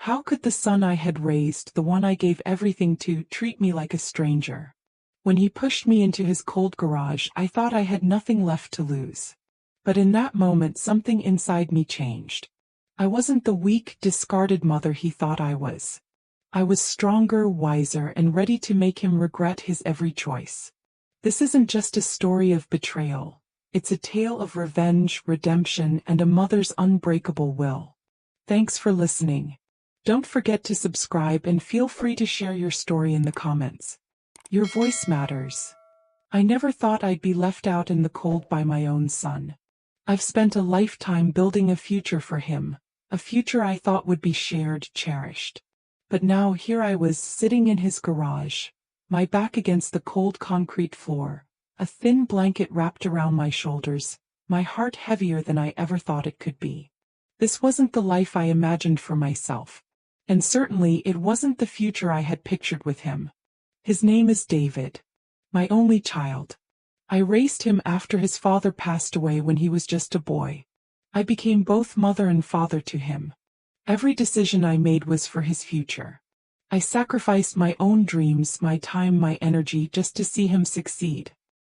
How could the son I had raised, the one I gave everything to, treat me like a stranger? When he pushed me into his cold garage, I thought I had nothing left to lose. But in that moment something inside me changed. I wasn't the weak, discarded mother he thought I was. I was stronger, wiser, and ready to make him regret his every choice. This isn't just a story of betrayal. It's a tale of revenge, redemption, and a mother's unbreakable will. Thanks for listening. Don't forget to subscribe and feel free to share your story in the comments. Your voice matters. I never thought I'd be left out in the cold by my own son. I've spent a lifetime building a future for him, a future I thought would be shared, cherished. But now here I was, sitting in his garage, my back against the cold concrete floor, a thin blanket wrapped around my shoulders, my heart heavier than I ever thought it could be. This wasn't the life I imagined for myself. And certainly it wasn't the future I had pictured with him. His name is David. My only child. I raised him after his father passed away when he was just a boy. I became both mother and father to him. Every decision I made was for his future. I sacrificed my own dreams, my time, my energy just to see him succeed.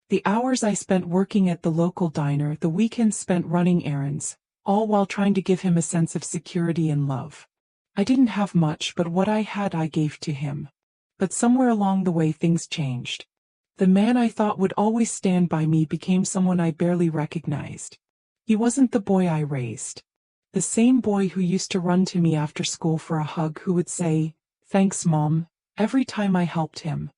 The hours I spent working at the local diner, the weekends spent running errands, all while trying to give him a sense of security and love. I didn't have much, but what I had I gave to him. But somewhere along the way things changed. The man I thought would always stand by me became someone I barely recognized. He wasn't the boy I raised. The same boy who used to run to me after school for a hug, who would say, "Thanks, Mom," every time I helped him.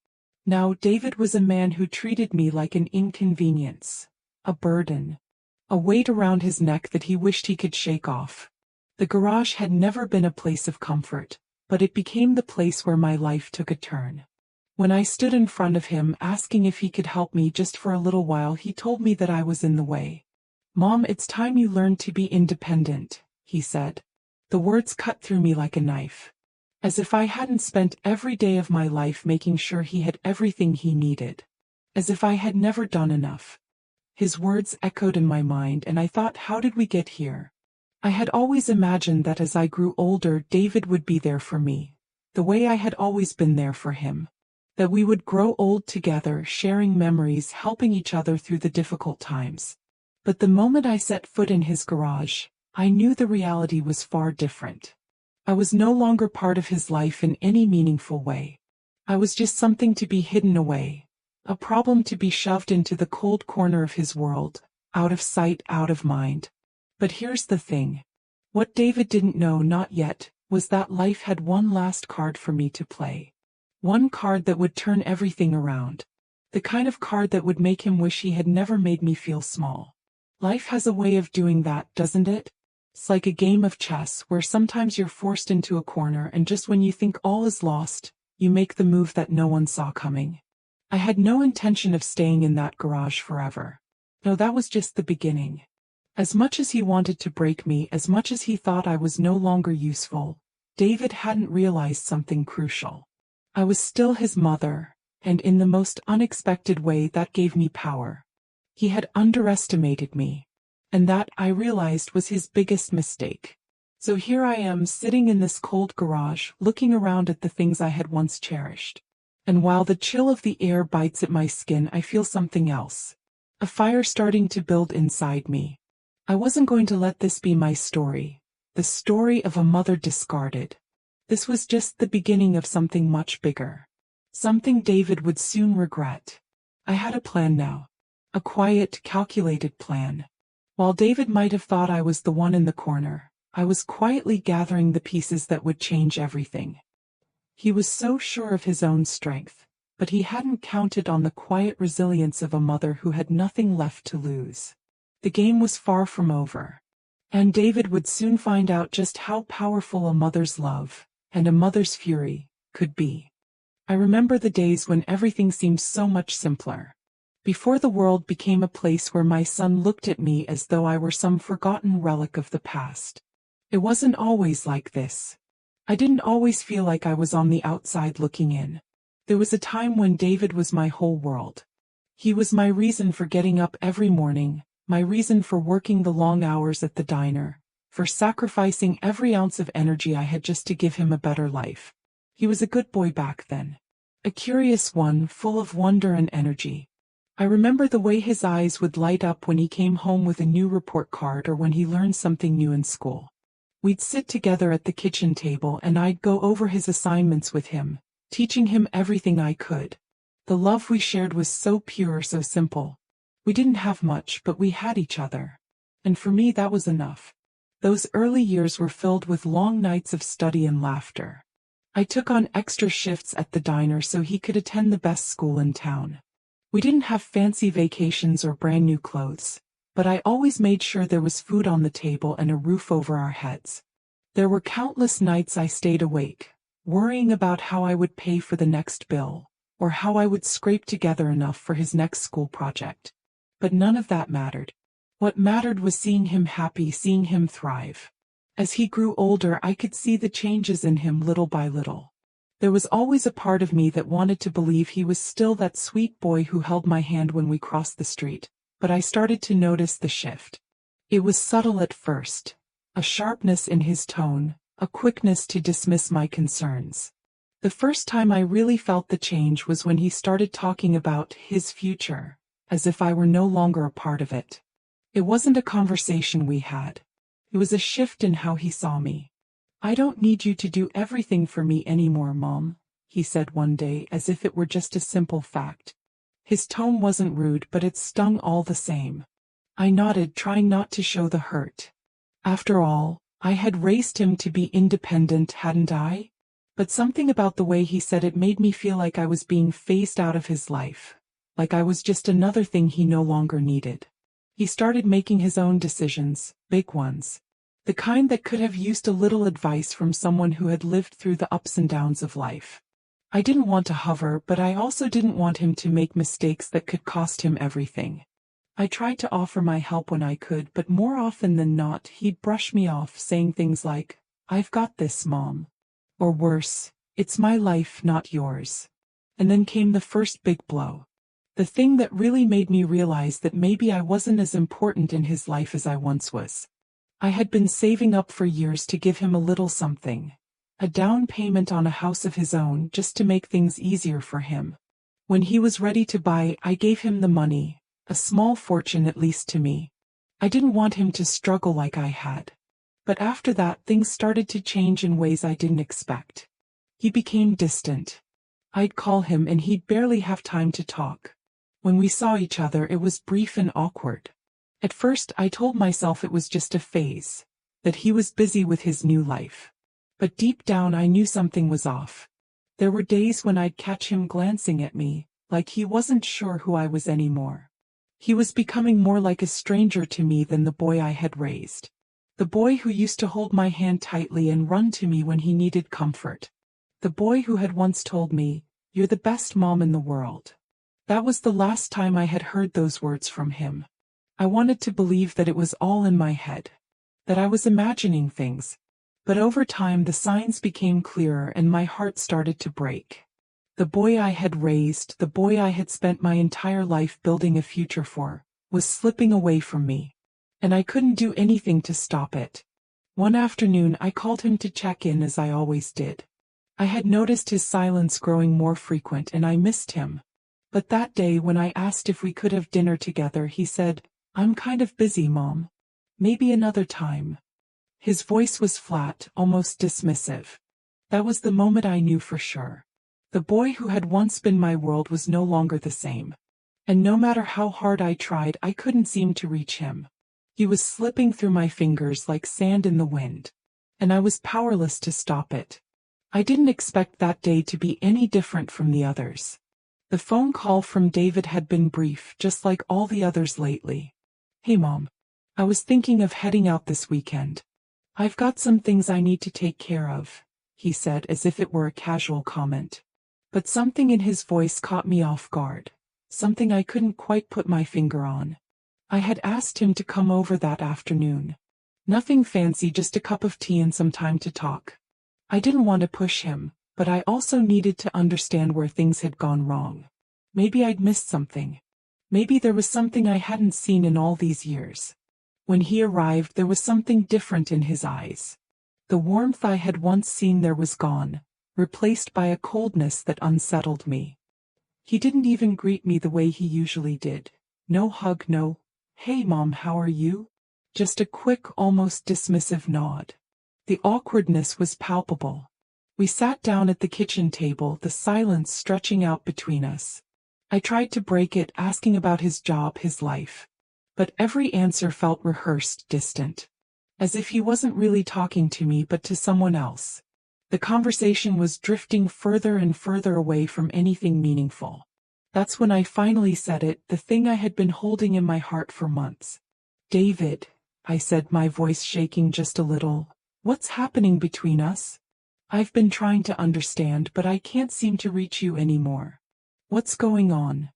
Now David was a man who treated me like an inconvenience, a burden, a weight around his neck that he wished he could shake off. The garage had never been a place of comfort, but it became the place where my life took a turn. When I stood in front of him asking if he could help me just for a little while, he told me that I was in the way. "Mom, it's time you learned to be independent," he said. The words cut through me like a knife. As if I hadn't spent every day of my life making sure he had everything he needed. As if I had never done enough. His words echoed in my mind, and I thought, how did we get here? I had always imagined that as I grew older, David would be there for me, the way I had always been there for him. That we would grow old together, sharing memories, helping each other through the difficult times. But the moment I set foot in his garage, I knew the reality was far different. I was no longer part of his life in any meaningful way. I was just something to be hidden away, a problem to be shoved into the cold corner of his world, out of sight, out of mind. But here's the thing. What David didn't know, not yet, was that life had one last card for me to play. One card that would turn everything around. The kind of card that would make him wish he had never made me feel small. Life has a way of doing that, doesn't it? It's like a game of chess where sometimes you're forced into a corner, and just when you think all is lost, you make the move that no one saw coming. I had no intention of staying in that garage forever. No, that was just the beginning. As much as he wanted to break me, as much as he thought I was no longer useful, David hadn't realized something crucial. I was still his mother, and in the most unexpected way that gave me power. He had underestimated me, and that, I realized, was his biggest mistake. So here I am, sitting in this cold garage, looking around at the things I had once cherished. And while the chill of the air bites at my skin, I feel something else. A fire starting to build inside me. I wasn't going to let this be my story, the story of a mother discarded. This was just the beginning of something much bigger. Something David would soon regret. I had a plan now. A quiet, calculated plan. While David might have thought I was the one in the corner, I was quietly gathering the pieces that would change everything. He was so sure of his own strength, but he hadn't counted on the quiet resilience of a mother who had nothing left to lose. The game was far from over. And David would soon find out just how powerful a mother's love, and a mother's fury, could be. I remember the days when everything seemed so much simpler. Before the world became a place where my son looked at me as though I were some forgotten relic of the past. It wasn't always like this. I didn't always feel like I was on the outside looking in. There was a time when David was my whole world. He was my reason for getting up every morning, my reason for working the long hours at the diner, for sacrificing every ounce of energy I had just to give him a better life. He was a good boy back then. A curious one, full of wonder and energy. I remember the way his eyes would light up when he came home with a new report card or when he learned something new in school. We'd sit together at the kitchen table and I'd go over his assignments with him, teaching him everything I could. The love we shared was so pure, so simple. We didn't have much, but we had each other. And for me that was enough. Those early years were filled with long nights of study and laughter. I took on extra shifts at the diner so he could attend the best school in town. We didn't have fancy vacations or brand new clothes, but I always made sure there was food on the table and a roof over our heads. There were countless nights I stayed awake, worrying about how I would pay for the next bill, or how I would scrape together enough for his next school project. But none of that mattered. What mattered was seeing him happy, seeing him thrive. As he grew older, I could see the changes in him little by little. There was always a part of me that wanted to believe he was still that sweet boy who held my hand when we crossed the street, but I started to notice the shift. It was subtle at first, a sharpness in his tone, a quickness to dismiss my concerns. The first time I really felt the change was when he started talking about his future, as if I were no longer a part of it. It wasn't a conversation we had. It was a shift in how he saw me. "I don't need you to do everything for me anymore, Mom," he said one day, as if it were just a simple fact. His tone wasn't rude, but it stung all the same. I nodded, trying not to show the hurt. After all, I had raised him to be independent, hadn't I? But something about the way he said it made me feel like I was being phased out of his life, like I was just another thing he no longer needed. He started making his own decisions, big ones. The kind that could have used a little advice from someone who had lived through the ups and downs of life. I didn't want to hover, but I also didn't want him to make mistakes that could cost him everything. I tried to offer my help when I could, but more often than not, he'd brush me off, saying things like, "I've got this, Mom." Or worse, "It's my life, not yours." And then came the first big blow. The thing that really made me realize that maybe I wasn't as important in his life as I once was. I had been saving up for years to give him a little something, a down payment on a house of his own, just to make things easier for him. When he was ready to buy, I gave him the money, a small fortune at least to me. I didn't want him to struggle like I had. But after that, things started to change in ways I didn't expect. He became distant. I'd call him and he'd barely have time to talk. When we saw each other, it was brief and awkward. At first, I told myself it was just a phase, that he was busy with his new life. But deep down, I knew something was off. There were days when I'd catch him glancing at me, like he wasn't sure who I was anymore. He was becoming more like a stranger to me than the boy I had raised. The boy who used to hold my hand tightly and run to me when he needed comfort. The boy who had once told me, "You're the best mom in the world." That was the last time I had heard those words from him. I wanted to believe that it was all in my head, that I was imagining things. But over time the signs became clearer and my heart started to break. The boy I had raised, the boy I had spent my entire life building a future for, was slipping away from me. And I couldn't do anything to stop it. One afternoon I called him to check in as I always did. I had noticed his silence growing more frequent and I missed him. But that day when I asked if we could have dinner together, he said, "I'm kind of busy, Mom. Maybe another time." His voice was flat, almost dismissive. That was the moment I knew for sure. The boy who had once been my world was no longer the same. And no matter how hard I tried, I couldn't seem to reach him. He was slipping through my fingers like sand in the wind. And I was powerless to stop it. I didn't expect that day to be any different from the others. The phone call from David had been brief, just like all the others lately. "Hey Mom, I was thinking of heading out this weekend. I've got some things I need to take care of," he said as if it were a casual comment. But something in his voice caught me off guard, something I couldn't quite put my finger on. I had asked him to come over that afternoon. Nothing fancy, just a cup of tea and some time to talk. I didn't want to push him, but I also needed to understand where things had gone wrong. Maybe I'd missed something. Maybe there was something I hadn't seen in all these years. When he arrived, there was something different in his eyes. The warmth I had once seen there was gone, replaced by a coldness that unsettled me. He didn't even greet me the way he usually did. No hug, no, "Hey Mom, how are you?" Just a quick, almost dismissive nod. The awkwardness was palpable. We sat down at the kitchen table, the silence stretching out between us. I tried to break it, asking about his job, his life. But every answer felt rehearsed, distant. As if he wasn't really talking to me but to someone else. The conversation was drifting further and further away from anything meaningful. That's when I finally said it, the thing I had been holding in my heart for months. "David," I said, my voice shaking just a little, "what's happening between us? I've been trying to understand, but I can't seem to reach you anymore. What's going on?"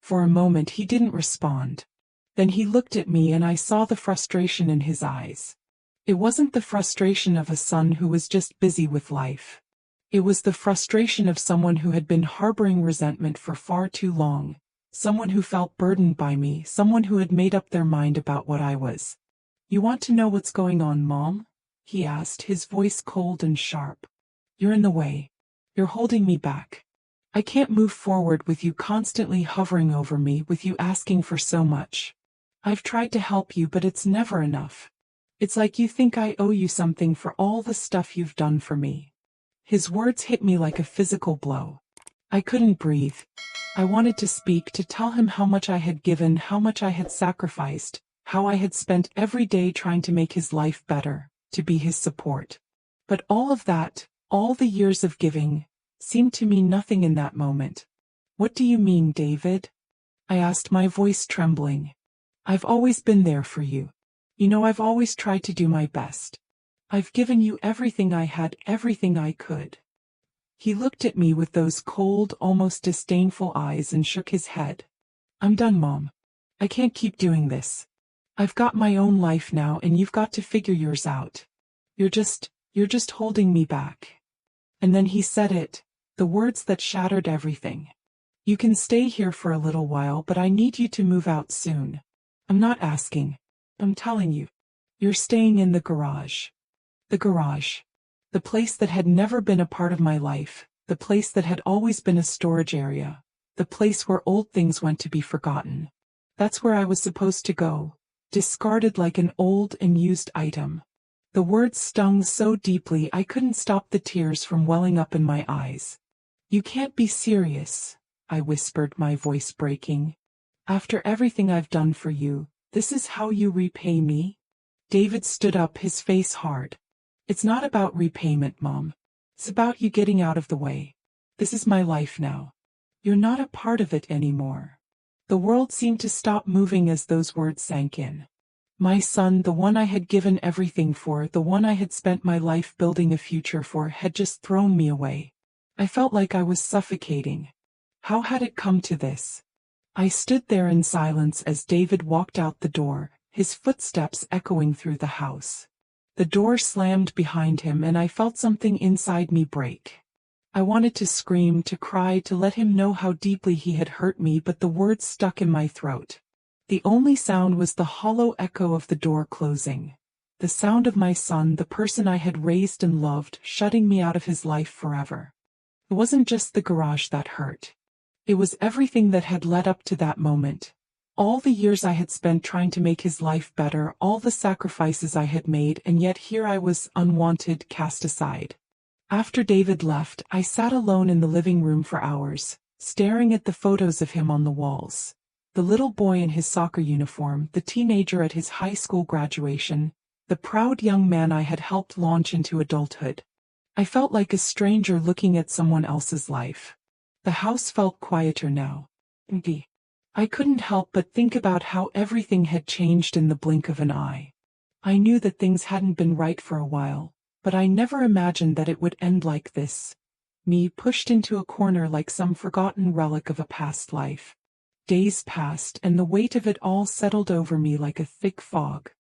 For a moment he didn't respond. Then he looked at me and I saw the frustration in his eyes. It wasn't the frustration of a son who was just busy with life. It was the frustration of someone who had been harboring resentment for far too long, someone who felt burdened by me, someone who had made up their mind about what I was. "You want to know what's going on, Mom?" he asked, his voice cold and sharp. "You're in the way. You're holding me back. I can't move forward with you constantly hovering over me, with you asking for so much. I've tried to help you, but it's never enough. It's like you think I owe you something for all the stuff you've done for me." His words hit me like a physical blow. I couldn't breathe. I wanted to speak, to tell him how much I had given, how much I had sacrificed, how I had spent every day trying to make his life better, to be his support. But all of that, all the years of giving, seemed to mean nothing in that moment. "What do you mean, David?" I asked, my voice trembling. "I've always been there for you. You know, I've always tried to do my best. I've given you everything I had, everything I could." He looked at me with those cold, almost disdainful eyes and shook his head. "I'm done, Mom. I can't keep doing this. I've got my own life now and you've got to figure yours out. You're just holding me back." And then he said it, the words that shattered everything. "You can stay here for a little while, but I need you to move out soon. I'm not asking. I'm telling you. You're staying in the garage." The garage. The place that had never been a part of my life, the place that had always been a storage area, the place where old things went to be forgotten. That's where I was supposed to go, discarded like an old and used item. The words stung so deeply I couldn't stop the tears from welling up in my eyes. "You can't be serious," I whispered, my voice breaking. "After everything I've done for you, this is how you repay me?" David stood up, his face hard. "It's not about repayment, Mom. It's about you getting out of the way. This is my life now. You're not a part of it anymore." The world seemed to stop moving as those words sank in. My son, the one I had given everything for, the one I had spent my life building a future for, had just thrown me away. I felt like I was suffocating. How had it come to this? I stood there in silence as David walked out the door, his footsteps echoing through the house. The door slammed behind him and I felt something inside me break. I wanted to scream, to cry, to let him know how deeply he had hurt me, but the words stuck in my throat. The only sound was the hollow echo of the door closing. The sound of my son, the person I had raised and loved, shutting me out of his life forever. It wasn't just the garage that hurt. It was everything that had led up to that moment. All the years I had spent trying to make his life better, all the sacrifices I had made, and yet here I was, unwanted, cast aside. After David left, I sat alone in the living room for hours, staring at the photos of him on the walls. The little boy in his soccer uniform, the teenager at his high school graduation, the proud young man I had helped launch into adulthood. I felt like a stranger looking at someone else's life. The house felt quieter now. Empty. I couldn't help but think about how everything had changed in the blink of an eye. I knew that things hadn't been right for a while, but I never imagined that it would end like this. Me pushed into a corner like some forgotten relic of a past life. Days passed and the weight of it all settled over me like a thick fog.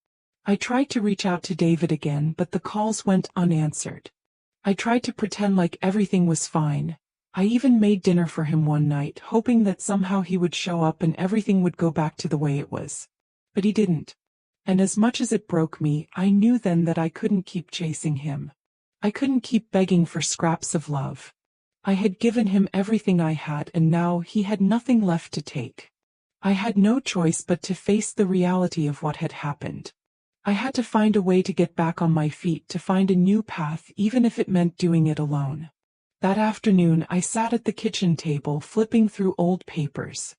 I tried to reach out to David again, but the calls went unanswered. I tried to pretend like everything was fine. I even made dinner for him one night, hoping that somehow he would show up and everything would go back to the way it was. But he didn't. And as much as it broke me, I knew then that I couldn't keep chasing him. I couldn't keep begging for scraps of love. I had given him everything I had, and now he had nothing left to take. I had no choice but to face the reality of what had happened. I had to find a way to get back on my feet, to find a new path, even if it meant doing it alone. That afternoon I sat at the kitchen table flipping through old papers.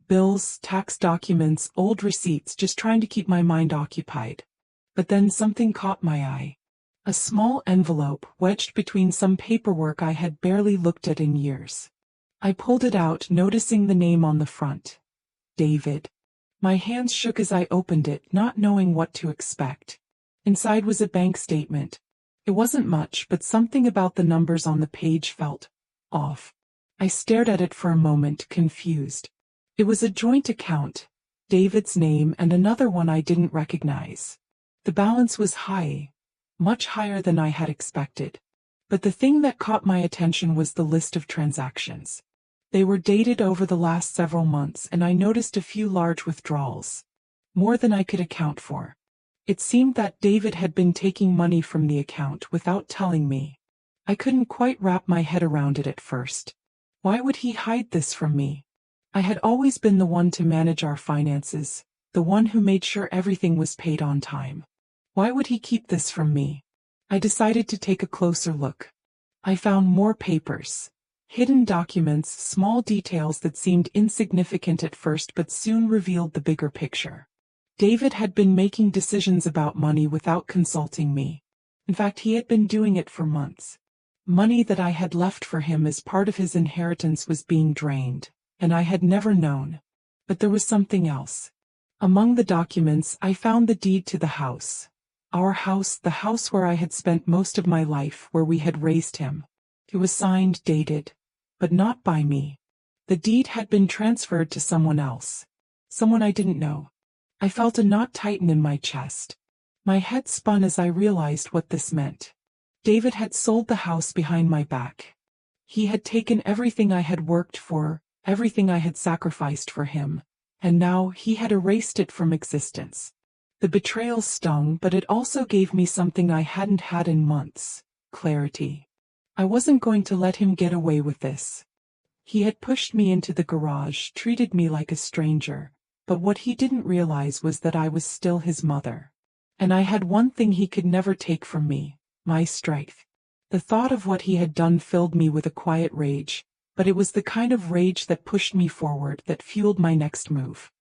Bills, tax documents, old receipts, just trying to keep my mind occupied. But then something caught my eye. A small envelope wedged between some paperwork I had barely looked at in years. I pulled it out, noticing the name on the front. David. My hands shook as I opened it, not knowing what to expect. Inside was a bank statement. It wasn't much, but something about the numbers on the page felt off. I stared at it for a moment, confused. It was a joint account, David's name and another one I didn't recognize. The balance was high. Much higher than I had expected. But the thing that caught my attention was the list of transactions. They were dated over the last several months, and I noticed a few large withdrawals. More than I could account for. It seemed that David had been taking money from the account without telling me. I couldn't quite wrap my head around it at first. Why would he hide this from me? I had always been the one to manage our finances, the one who made sure everything was paid on time. Why would he keep this from me? I decided to take a closer look. I found more papers. Hidden documents, small details that seemed insignificant at first but soon revealed the bigger picture. David had been making decisions about money without consulting me. In fact, he had been doing it for months. Money that I had left for him as part of his inheritance was being drained, and I had never known. But there was something else. Among the documents, I found the deed to the house. Our house, the house where I had spent most of my life, where we had raised him. It was signed, dated, but not by me. The deed had been transferred to someone else. Someone I didn't know. I felt a knot tighten in my chest. My head spun as I realized what this meant. David had sold the house behind my back. He had taken everything I had worked for, everything I had sacrificed for him, and now he had erased it from existence. The betrayal stung, but it also gave me something I hadn't had in months: clarity. I wasn't going to let him get away with this. He had pushed me into the garage, treated me like a stranger, but what he didn't realize was that I was still his mother. And I had one thing he could never take from me: my strength. The thought of what he had done filled me with a quiet rage, but it was the kind of rage that pushed me forward, that fueled my next move.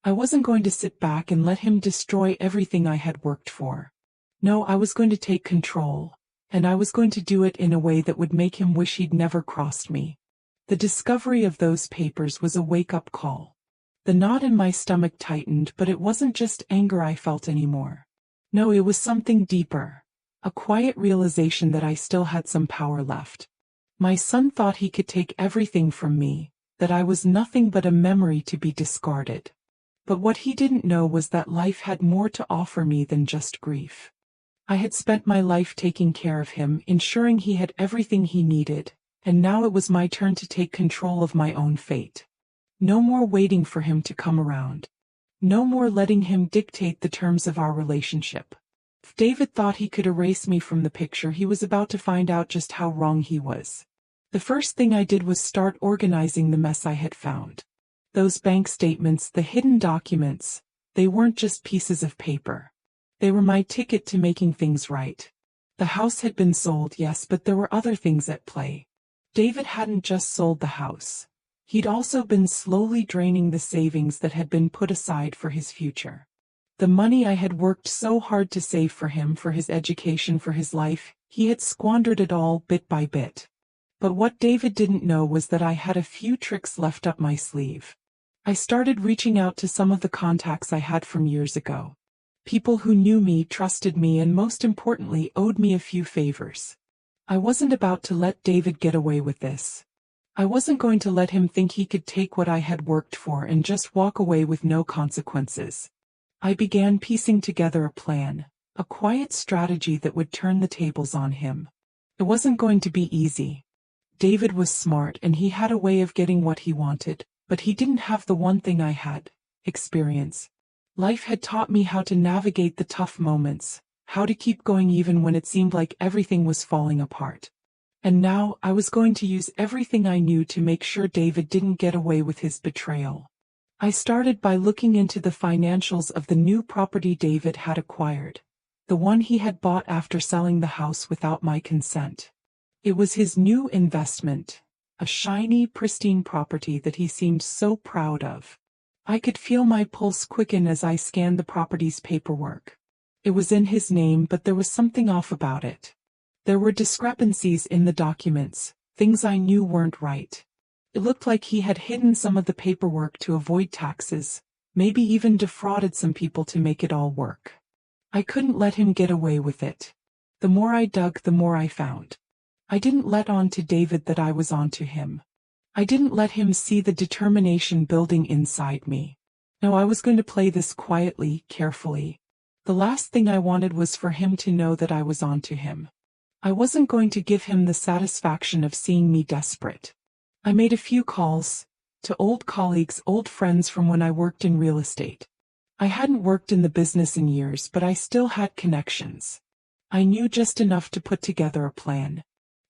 I wasn't going to sit back and let him destroy everything I had worked for. No, I was going to take control, and I was going to do it in a way that would make him wish he'd never crossed me. The discovery of those papers was a wake-up call. The knot in my stomach tightened, but it wasn't just anger I felt anymore. No, it was something deeper. A quiet realization that I still had some power left. My son thought he could take everything from me, that I was nothing but a memory to be discarded. But what he didn't know was that life had more to offer me than just grief. I had spent my life taking care of him, ensuring he had everything he needed, and now it was my turn to take control of my own fate. No more waiting for him to come around. No more letting him dictate the terms of our relationship. If David thought he could erase me from the picture, he was about to find out just how wrong he was. The first thing I did was start organizing the mess I had found. Those bank statements, the hidden documents, they weren't just pieces of paper. They were my ticket to making things right. The house had been sold, yes, but there were other things at play. David hadn't just sold the house. He'd also been slowly draining the savings that had been put aside for his future. The money I had worked so hard to save for him, for his education, for his life, he had squandered it all bit by bit. But what David didn't know was that I had a few tricks left up my sleeve. I started reaching out to some of the contacts I had from years ago. People who knew me, trusted me, and most importantly, owed me a few favors. I wasn't about to let David get away with this. I wasn't going to let him think he could take what I had worked for and just walk away with no consequences. I began piecing together a plan, a quiet strategy that would turn the tables on him. It wasn't going to be easy. David was smart and he had a way of getting what he wanted, but he didn't have the one thing I had: experience. Life had taught me how to navigate the tough moments, how to keep going even when it seemed like everything was falling apart. And now, I was going to use everything I knew to make sure David didn't get away with his betrayal. I started by looking into the financials of the new property David had acquired, the one he had bought after selling the house without my consent. It was his new investment, a shiny, pristine property that he seemed so proud of. I could feel my pulse quicken as I scanned the property's paperwork. It was in his name, but there was something off about it. There were discrepancies in the documents, things I knew weren't right. It looked like he had hidden some of the paperwork to avoid taxes, maybe even defrauded some people to make it all work. I couldn't let him get away with it. The more I dug, the more I found. I didn't let on to David that I was on to him. I didn't let him see the determination building inside me. No, I was going to play this quietly, carefully. The last thing I wanted was for him to know that I was on to him. I wasn't going to give him the satisfaction of seeing me desperate. I made a few calls to old colleagues, old friends from when I worked in real estate. I hadn't worked in the business in years, but I still had connections. I knew just enough to put together a plan.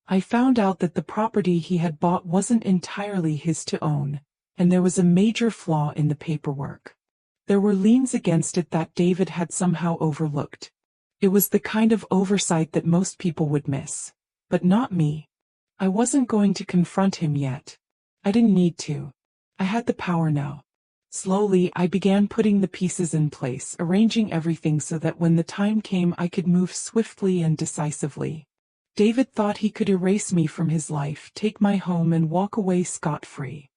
I found out that the property he had bought wasn't entirely his to own, and there was a major flaw in the paperwork. There were liens against it that David had somehow overlooked. It was the kind of oversight that most people would miss. But not me. I wasn't going to confront him yet. I didn't need to. I had the power now. Slowly, I began putting the pieces in place, arranging everything so that when the time came I could move swiftly and decisively. David thought he could erase me from his life, take my home and walk away scot-free.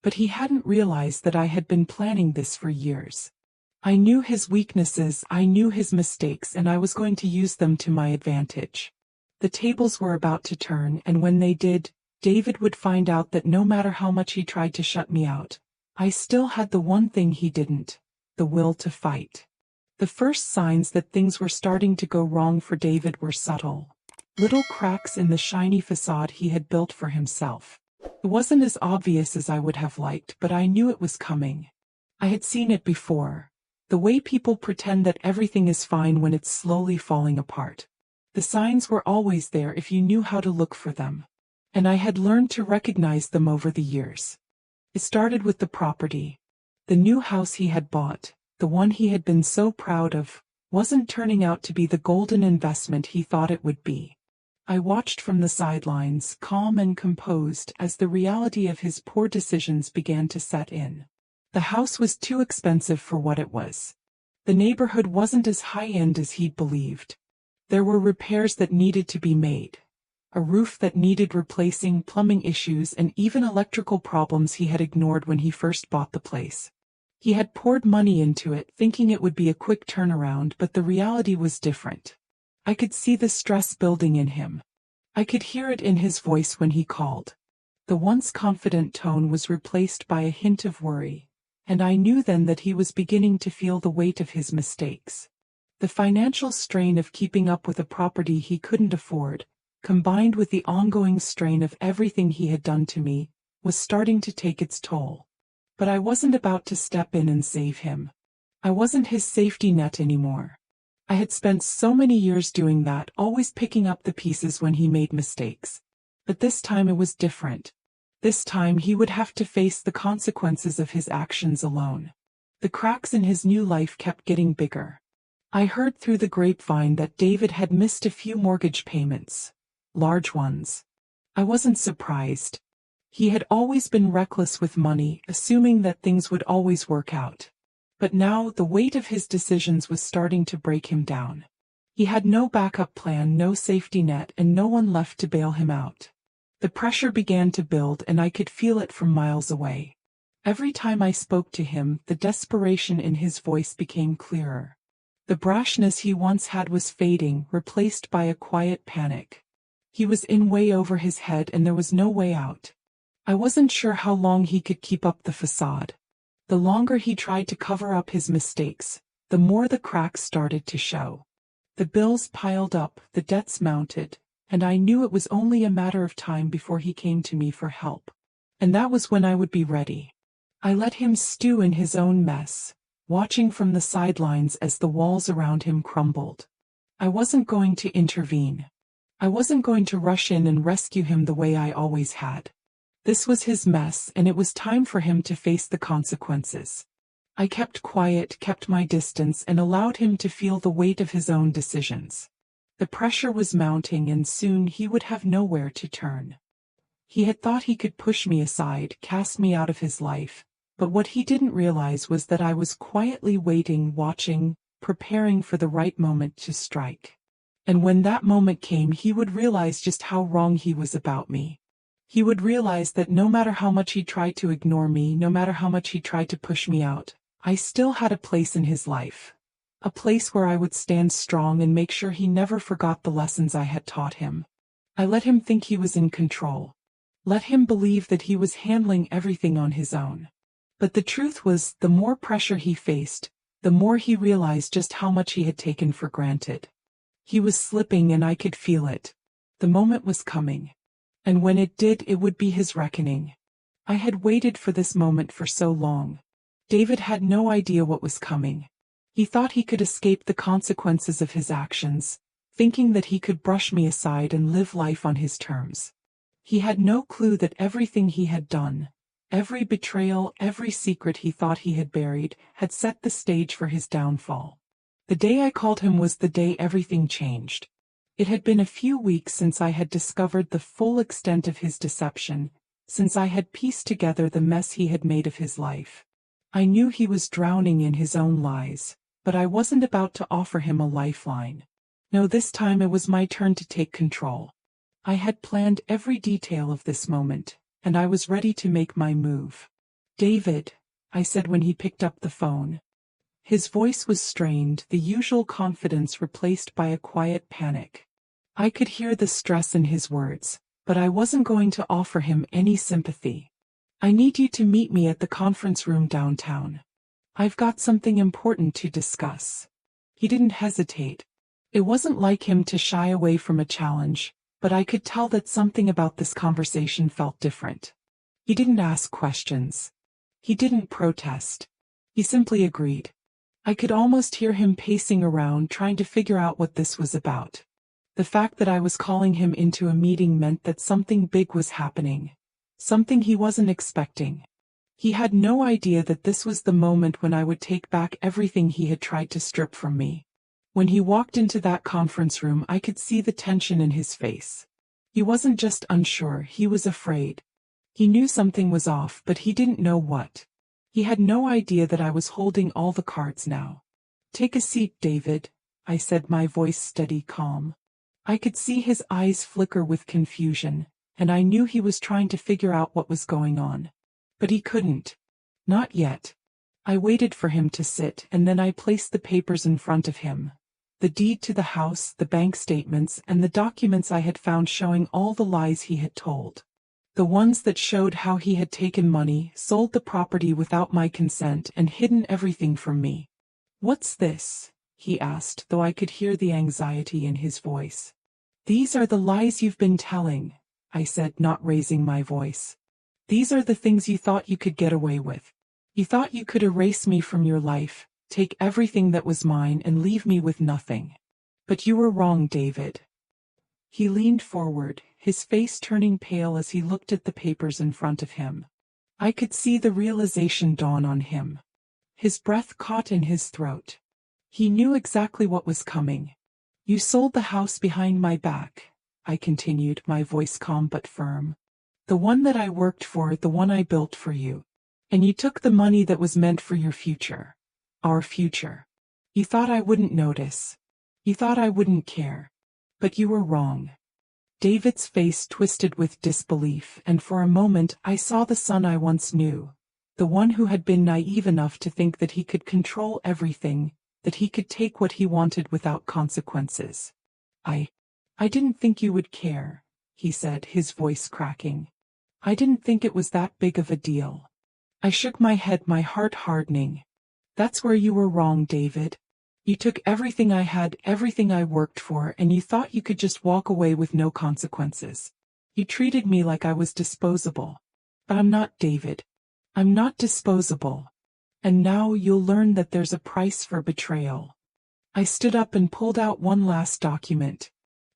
But he hadn't realized that I had been planning this for years. I knew his weaknesses, I knew his mistakes, and I was going to use them to my advantage. The tables were about to turn, and when they did, David would find out that no matter how much he tried to shut me out, I still had the one thing he didn't, the will to fight. The first signs that things were starting to go wrong for David were subtle. Little cracks in the shiny facade he had built for himself. It wasn't as obvious as I would have liked, but I knew it was coming. I had seen it before. The way people pretend that everything is fine when it's slowly falling apart. The signs were always there if you knew how to look for them. And I had learned to recognize them over the years. It started with the property. The new house he had bought, the one he had been so proud of, wasn't turning out to be the golden investment he thought it would be. I watched from the sidelines, calm and composed, as the reality of his poor decisions began to set in. The house was too expensive for what it was. The neighborhood wasn't as high-end as he'd believed. There were repairs that needed to be made. A roof that needed replacing, plumbing issues, and even electrical problems he had ignored when he first bought the place. He had poured money into it, thinking it would be a quick turnaround, but the reality was different. I could see the stress building in him. I could hear it in his voice when he called. The once confident tone was replaced by a hint of worry. And I knew then that he was beginning to feel the weight of his mistakes. The financial strain of keeping up with a property he couldn't afford, combined with the ongoing strain of everything he had done to me, was starting to take its toll. But I wasn't about to step in and save him. I wasn't his safety net anymore. I had spent so many years doing that, always picking up the pieces when he made mistakes. But this time it was different. This time he would have to face the consequences of his actions alone. The cracks in his new life kept getting bigger. I heard through the grapevine that David had missed a few mortgage payments. Large ones. I wasn't surprised. He had always been reckless with money, assuming that things would always work out. But now the weight of his decisions was starting to break him down. He had no backup plan, no safety net, and no one left to bail him out. The pressure began to build, and I could feel it from miles away. Every time I spoke to him, the desperation in his voice became clearer. The brashness he once had was fading, replaced by a quiet panic. He was in way over his head, and there was no way out. I wasn't sure how long he could keep up the facade. The longer he tried to cover up his mistakes, the more the cracks started to show. The bills piled up, the debts mounted, and I knew it was only a matter of time before he came to me for help. And that was when I would be ready. I let him stew in his own mess, watching from the sidelines as the walls around him crumbled. I wasn't going to intervene. I wasn't going to rush in and rescue him the way I always had. This was his mess, and it was time for him to face the consequences. I kept quiet, kept my distance, and allowed him to feel the weight of his own decisions. The pressure was mounting, and soon he would have nowhere to turn. He had thought he could push me aside, cast me out of his life, but what he didn't realize was that I was quietly waiting, watching, preparing for the right moment to strike. And when that moment came, he would realize just how wrong he was about me. He would realize that no matter how much he tried to ignore me, no matter how much he tried to push me out, I still had a place in his life. A place where I would stand strong and make sure he never forgot the lessons I had taught him. I let him think he was in control. Let him believe that he was handling everything on his own. But the truth was, the more pressure he faced, the more he realized just how much he had taken for granted. He was slipping, and I could feel it. The moment was coming. And when it did, it would be his reckoning. I had waited for this moment for so long. David had no idea what was coming. He thought he could escape the consequences of his actions, thinking that he could brush me aside and live life on his terms. He had no clue that everything he had done, every betrayal, every secret he thought he had buried, had set the stage for his downfall. The day I called him was the day everything changed. It had been a few weeks since I had discovered the full extent of his deception, since I had pieced together the mess he had made of his life. I knew he was drowning in his own lies, but I wasn't about to offer him a lifeline. No, this time it was my turn to take control. I had planned every detail of this moment, and I was ready to make my move. "David," I said when he picked up the phone. His voice was strained, the usual confidence replaced by a quiet panic. I could hear the stress in his words, but I wasn't going to offer him any sympathy. "I need you to meet me at the conference room downtown. I've got something important to discuss." He didn't hesitate. It wasn't like him to shy away from a challenge, but I could tell that something about this conversation felt different. He didn't ask questions. He didn't protest. He simply agreed. I could almost hear him pacing around, trying to figure out what this was about. The fact that I was calling him into a meeting meant that something big was happening. Something he wasn't expecting. He had no idea that this was the moment when I would take back everything he had tried to strip from me. When he walked into that conference room, I could see the tension in his face. He wasn't just unsure, he was afraid. He knew something was off, but he didn't know what. He had no idea that I was holding all the cards now. "Take a seat, David," I said, my voice steady, calm. I could see his eyes flicker with confusion, and I knew he was trying to figure out what was going on. But he couldn't. Not yet. I waited for him to sit, and then I placed the papers in front of him. The deed to the house, the bank statements, and the documents I had found showing all the lies he had told. The ones that showed how he had taken money, sold the property without my consent, and hidden everything from me. "What's this?" he asked, though I could hear the anxiety in his voice. "These are the lies you've been telling," I said, not raising my voice. "These are the things you thought you could get away with. You thought you could erase me from your life, take everything that was mine, and leave me with nothing. But you were wrong, David." He leaned forward, his face turning pale as he looked at the papers in front of him. I could see the realization dawn on him. His breath caught in his throat. He knew exactly what was coming. "You sold the house behind my back," I continued, my voice calm but firm. "The one that I worked for, the one I built for you. And you took the money that was meant for your future. Our future. You thought I wouldn't notice. You thought I wouldn't care. But you were wrong." David's face twisted with disbelief, and for a moment I saw the son I once knew. The one who had been naive enough to think that he could control everything, that he could take what he wanted without consequences. I didn't think you would care," he said, his voice cracking. "I didn't think it was that big of a deal." I shook my head, my heart hardening. "That's where you were wrong, David. You took everything I had, everything I worked for, and you thought you could just walk away with no consequences. You treated me like I was disposable. But I'm not, David. I'm not disposable. And now you'll learn that there's a price for betrayal. I stood up and pulled out one last document.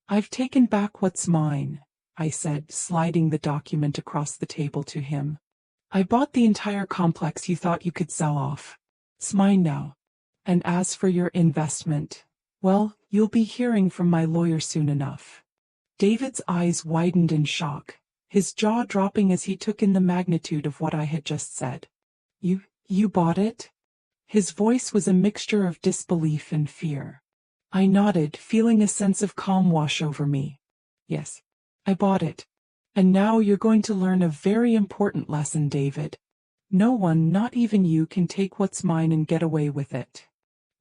I've taken back what's mine, I said, sliding the document across the table to him. I bought the entire complex you thought you could sell off. It's mine now. And as for your investment, well, you'll be hearing from my lawyer soon enough. David's eyes widened in shock, his jaw dropping as he took in the magnitude of what I had just said. You bought it? His voice was a mixture of disbelief and fear. I nodded, feeling a sense of calm wash over me. Yes, I bought it. And now you're going to learn a very important lesson, David. No one, not even you, can take what's mine and get away with it.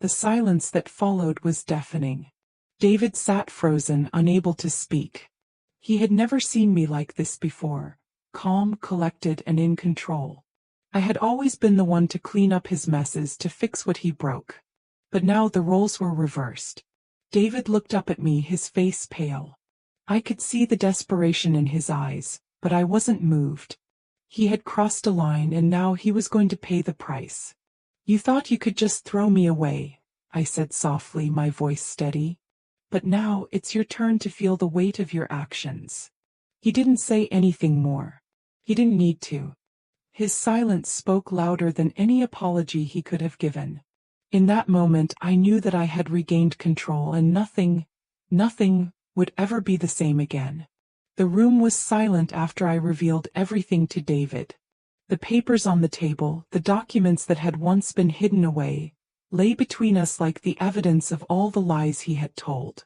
The silence that followed was deafening. David sat frozen, unable to speak. He had never seen me like this before, calm, collected, and in control. I had always been the one to clean up his messes, to fix what he broke. But now the roles were reversed. David looked up at me, his face pale. I could see the desperation in his eyes, but I wasn't moved. He had crossed a line and now he was going to pay the price. You thought you could just throw me away, I said softly, my voice steady. But now it's your turn to feel the weight of your actions. He didn't say anything more. He didn't need to. His silence spoke louder than any apology he could have given. In that moment I knew that I had regained control and nothing would ever be the same again. The room was silent after I revealed everything to David. The papers on the table, the documents that had once been hidden away, lay between us like the evidence of all the lies he had told.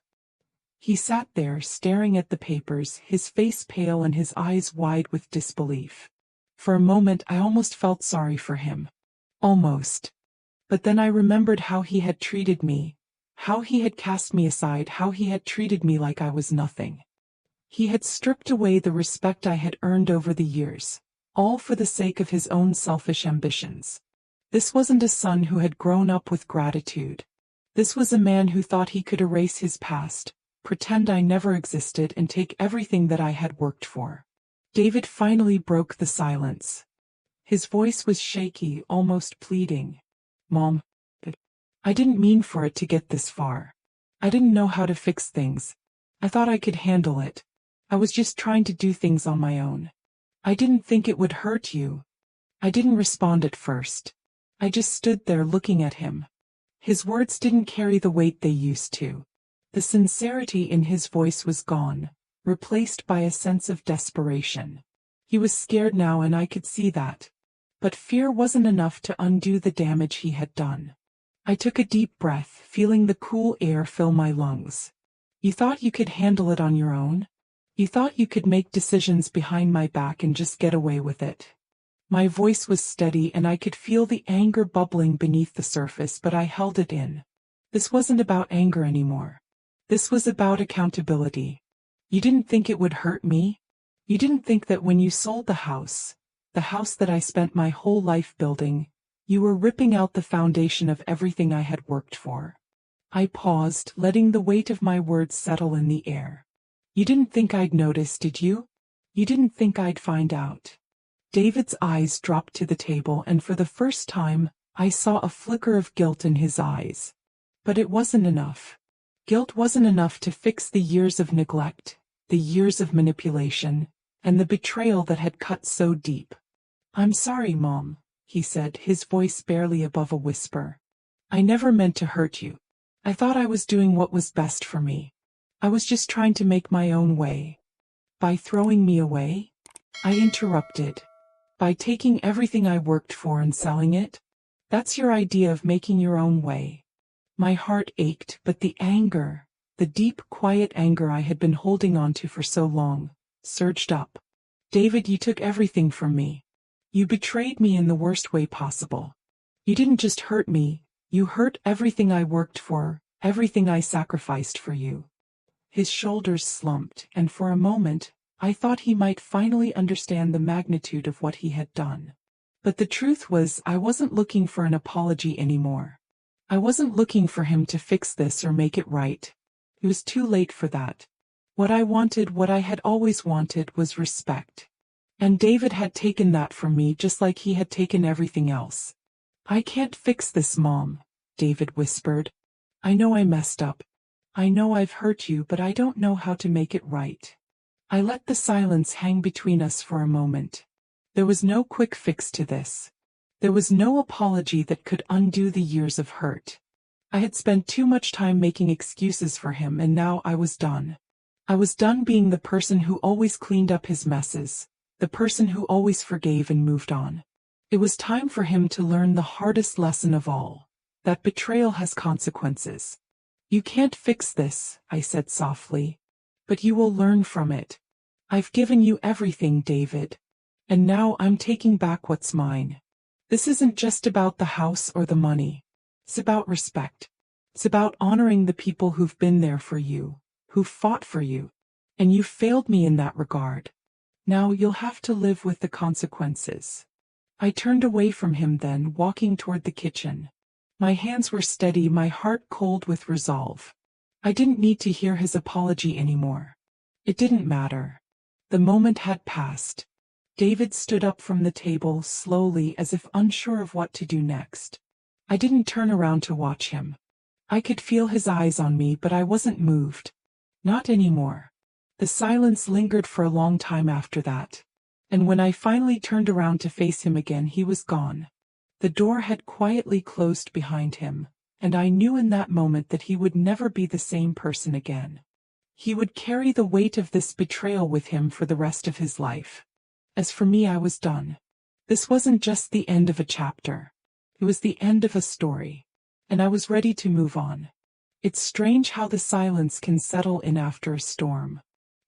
He sat there, staring at the papers, his face pale and his eyes wide with disbelief. For a moment I almost felt sorry for him. Almost. But then I remembered how he had treated me, how he had cast me aside, how he had treated me like I was nothing. He had stripped away the respect I had earned over the years, all for the sake of his own selfish ambitions. This wasn't a son who had grown up with gratitude. This was a man who thought he could erase his past, pretend I never existed, and take everything that I had worked for. David finally broke the silence. His voice was shaky, almost pleading. Mom, I didn't mean for it to get this far. I didn't know how to fix things. I thought I could handle it. I was just trying to do things on my own. I didn't think it would hurt you. I didn't respond at first. I just stood there looking at him. His words didn't carry the weight they used to. The sincerity in his voice was gone, replaced by a sense of desperation. He was scared now and I could see that. But fear wasn't enough to undo the damage he had done. I took a deep breath, feeling the cool air fill my lungs. You thought you could handle it on your own? You thought you could make decisions behind my back and just get away with it? My voice was steady and I could feel the anger bubbling beneath the surface, but I held it in. This wasn't about anger anymore. This was about accountability. You didn't think it would hurt me? You didn't think that when you sold the house that I spent my whole life building, you were ripping out the foundation of everything I had worked for? I paused, letting the weight of my words settle in the air. You didn't think I'd notice, did you? You didn't think I'd find out? David's eyes dropped to the table, and for the first time, I saw a flicker of guilt in his eyes. But it wasn't enough. Guilt wasn't enough to fix the years of neglect, the years of manipulation, and the betrayal that had cut so deep. I'm sorry, Mom, he said, his voice barely above a whisper. I never meant to hurt you. I thought I was doing what was best for me. I was just trying to make my own way. By throwing me away? I interrupted. By taking everything I worked for and selling it? That's your idea of making your own way. My heart ached, but the anger, the deep, quiet anger I had been holding on to for so long, surged up. David, you took everything from me. You betrayed me in the worst way possible. You didn't just hurt me, you hurt everything I worked for, everything I sacrificed for you. His shoulders slumped, and for a moment, I thought he might finally understand the magnitude of what he had done. But the truth was, I wasn't looking for an apology anymore. I wasn't looking for him to fix this or make it right. It was too late for that. What I wanted, what I had always wanted, was respect. And David had taken that from me just like he had taken everything else. "I can't fix this, Mom," David whispered. "I know I messed up. I know I've hurt you, but I don't know how to make it right." I let the silence hang between us for a moment. There was no quick fix to this. There was no apology that could undo the years of hurt. I had spent too much time making excuses for him, and now I was done. I was done being the person who always cleaned up his messes, the person who always forgave and moved on. It was time for him to learn the hardest lesson of all, that betrayal has consequences. "You can't fix this," I said softly, "but you will learn from it. I've given you everything, David. And now I'm taking back what's mine. This isn't just about the house or the money. It's about respect. It's about honoring the people who've been there for you, who've fought for you. And you've failed me in that regard. Now you'll have to live with the consequences." I turned away from him then, walking toward the kitchen. My hands were steady, my heart cold with resolve. I didn't need to hear his apology anymore. It didn't matter. The moment had passed. David stood up from the table slowly, as if unsure of what to do next. I didn't turn around to watch him. I could feel his eyes on me, but I wasn't moved. Not anymore. The silence lingered for a long time after that. And when I finally turned around to face him again, he was gone. The door had quietly closed behind him, and I knew in that moment that he would never be the same person again. He would carry the weight of this betrayal with him for the rest of his life. As for me, I was done. This wasn't just the end of a chapter. It was the end of a story. And I was ready to move on. It's strange how the silence can settle in after a storm.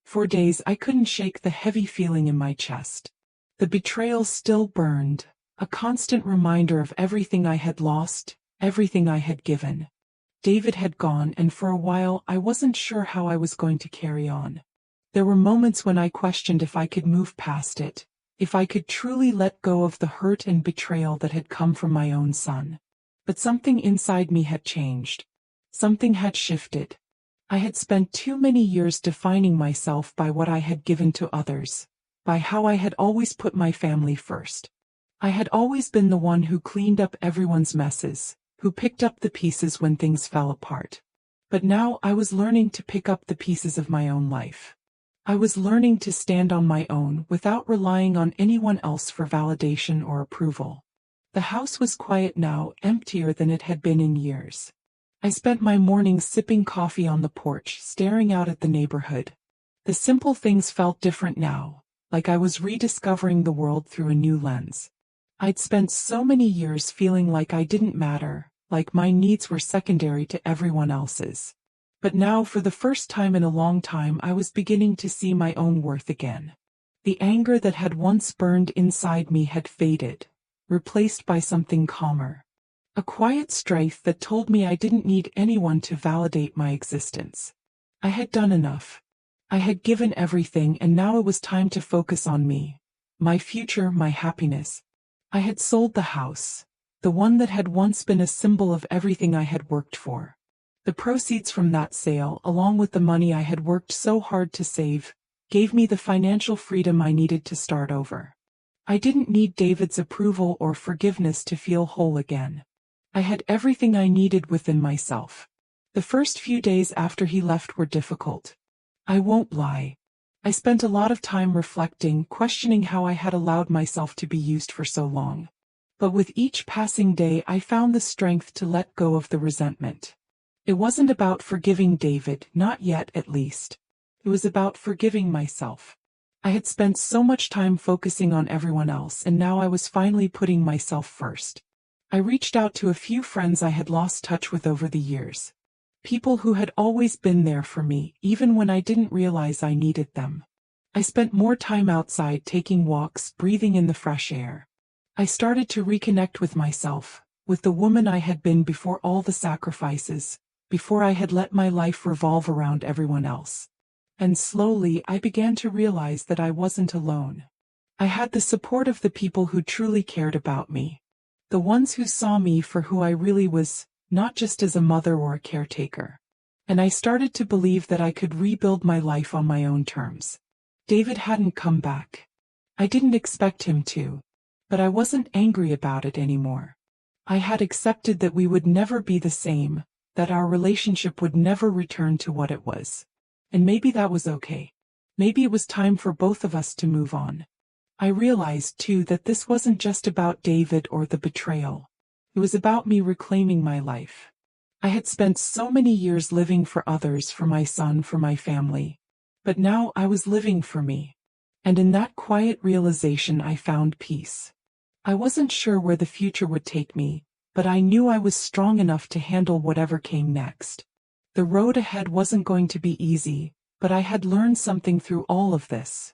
For days I couldn't shake the heavy feeling in my chest. The betrayal still burned, a constant reminder of everything I had lost, everything I had given. David had gone, and for a while I wasn't sure how I was going to carry on. There were moments when I questioned if I could move past it, if I could truly let go of the hurt and betrayal that had come from my own son. But something inside me had changed. Something had shifted. I had spent too many years defining myself by what I had given to others, by how I had always put my family first. I had always been the one who cleaned up everyone's messes, who picked up the pieces when things fell apart. But now I was learning to pick up the pieces of my own life. I was learning to stand on my own without relying on anyone else for validation or approval. The house was quiet now, emptier than it had been in years. I spent my mornings sipping coffee on the porch, staring out at the neighborhood. The simple things felt different now, like I was rediscovering the world through a new lens. I'd spent so many years feeling like I didn't matter, like my needs were secondary to everyone else's. But now, for the first time in a long time, I was beginning to see my own worth again. The anger that had once burned inside me had faded, replaced by something calmer. A quiet strength that told me I didn't need anyone to validate my existence. I had done enough. I had given everything, and now it was time to focus on me, my future, my happiness. I had sold the house, the one that had once been a symbol of everything I had worked for. The proceeds from that sale, along with the money I had worked so hard to save, gave me the financial freedom I needed to start over. I didn't need David's approval or forgiveness to feel whole again. I had everything I needed within myself. The first few days after he left were difficult. I won't lie. I spent a lot of time reflecting, questioning how I had allowed myself to be used for so long. But with each passing day, I found the strength to let go of the resentment. It wasn't about forgiving David, not yet at least. It was about forgiving myself. I had spent so much time focusing on everyone else, and now I was finally putting myself first. I reached out to a few friends I had lost touch with over the years. People who had always been there for me, even when I didn't realize I needed them. I spent more time outside, taking walks, breathing in the fresh air. I started to reconnect with myself, with the woman I had been before all the sacrifices, before I had let my life revolve around everyone else. And slowly I began to realize that I wasn't alone. I had the support of the people who truly cared about me. The ones who saw me for who I really was, not just as a mother or a caretaker. And I started to believe that I could rebuild my life on my own terms. David hadn't come back. I didn't expect him to. But I wasn't angry about it anymore. I had accepted that we would never be the same, that our relationship would never return to what it was. And maybe that was okay. Maybe it was time for both of us to move on. I realized, too, that this wasn't just about David or the betrayal. It was about me reclaiming my life. I had spent so many years living for others, for my son, for my family. But now I was living for me. And in that quiet realization I found peace. I wasn't sure where the future would take me, but I knew I was strong enough to handle whatever came next. The road ahead wasn't going to be easy, but I had learned something through all of this.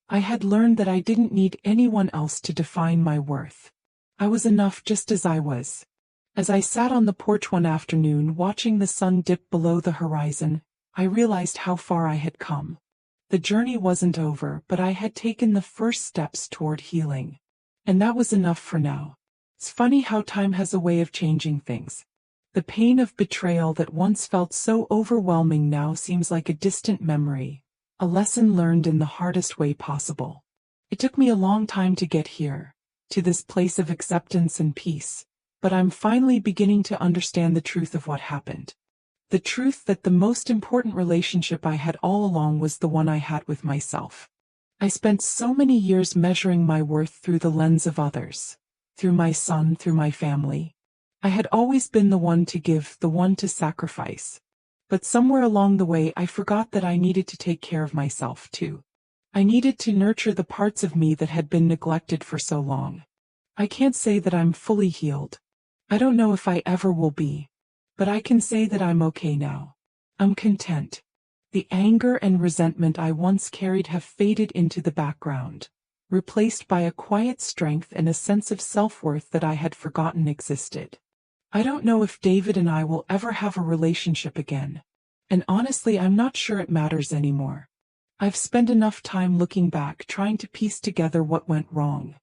I had learned that I didn't need anyone else to define my worth. I was enough just as I was. As I sat on the porch one afternoon watching the sun dip below the horizon, I realized how far I had come. The journey wasn't over, but I had taken the first steps toward healing. And that was enough for now. It's funny how time has a way of changing things. The pain of betrayal that once felt so overwhelming now seems like a distant memory, a lesson learned in the hardest way possible. It took me a long time to get here, to this place of acceptance and peace, but I'm finally beginning to understand the truth of what happened. The truth that the most important relationship I had all along was the one I had with myself. I spent so many years measuring my worth through the lens of others, through my son, through my family. I had always been the one to give, the one to sacrifice. But somewhere along the way I forgot that I needed to take care of myself too. I needed to nurture the parts of me that had been neglected for so long. I can't say that I'm fully healed. I don't know if I ever will be. But I can say that I'm okay now. I'm content. The anger and resentment I once carried have faded into the background, replaced by a quiet strength and a sense of self-worth that I had forgotten existed. I don't know if David and I will ever have a relationship again. And honestly, I'm not sure it matters anymore. I've spent enough time looking back, trying to piece together what went wrong.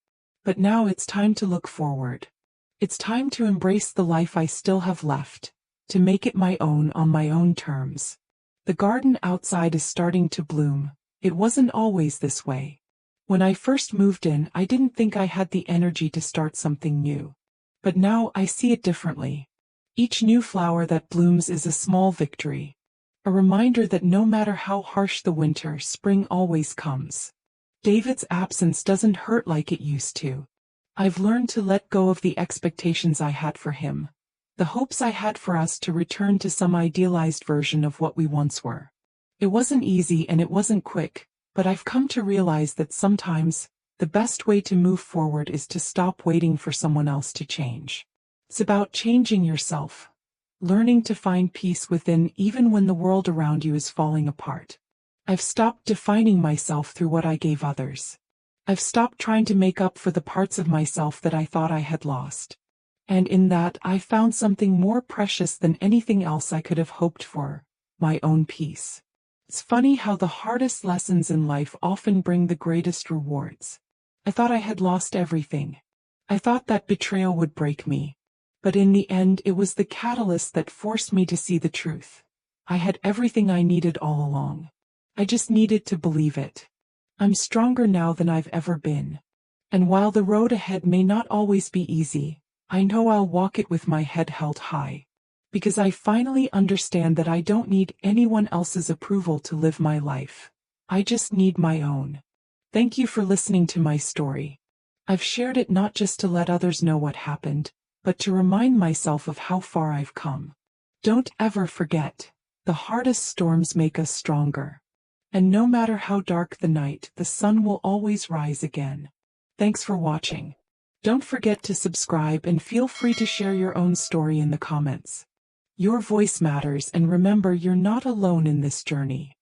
But now it's time to look forward. It's time to embrace the life I still have left, to make it my own on my own terms. The garden outside is starting to bloom. It wasn't always this way. When I first moved in, I didn't think I had the energy to start something new. But now I see it differently. Each new flower that blooms is a small victory. A reminder that no matter how harsh the winter, spring always comes. David's absence doesn't hurt like it used to. I've learned to let go of the expectations I had for him, the hopes I had for us to return to some idealized version of what we once were. It wasn't easy and it wasn't quick, but I've come to realize that sometimes, the best way to move forward is to stop waiting for someone else to change. It's about changing yourself, learning to find peace within even when the world around you is falling apart. I've stopped defining myself through what I gave others. I've stopped trying to make up for the parts of myself that I thought I had lost. And in that, I found something more precious than anything else I could have hoped for, my own peace. It's funny how the hardest lessons in life often bring the greatest rewards. I thought I had lost everything. I thought that betrayal would break me. But in the end, it was the catalyst that forced me to see the truth. I had everything I needed all along. I just needed to believe it. I'm stronger now than I've ever been. And while the road ahead may not always be easy, I know I'll walk it with my head held high. Because I finally understand that I don't need anyone else's approval to live my life. I just need my own. Thank you for listening to my story. I've shared it not just to let others know what happened, but to remind myself of how far I've come. Don't ever forget, the hardest storms make us stronger. And no matter how dark the night, the sun will always rise again. Thanks for watching. Don't forget to subscribe and feel free to share your own story in the comments. Your voice matters, and remember, you're not alone in this journey.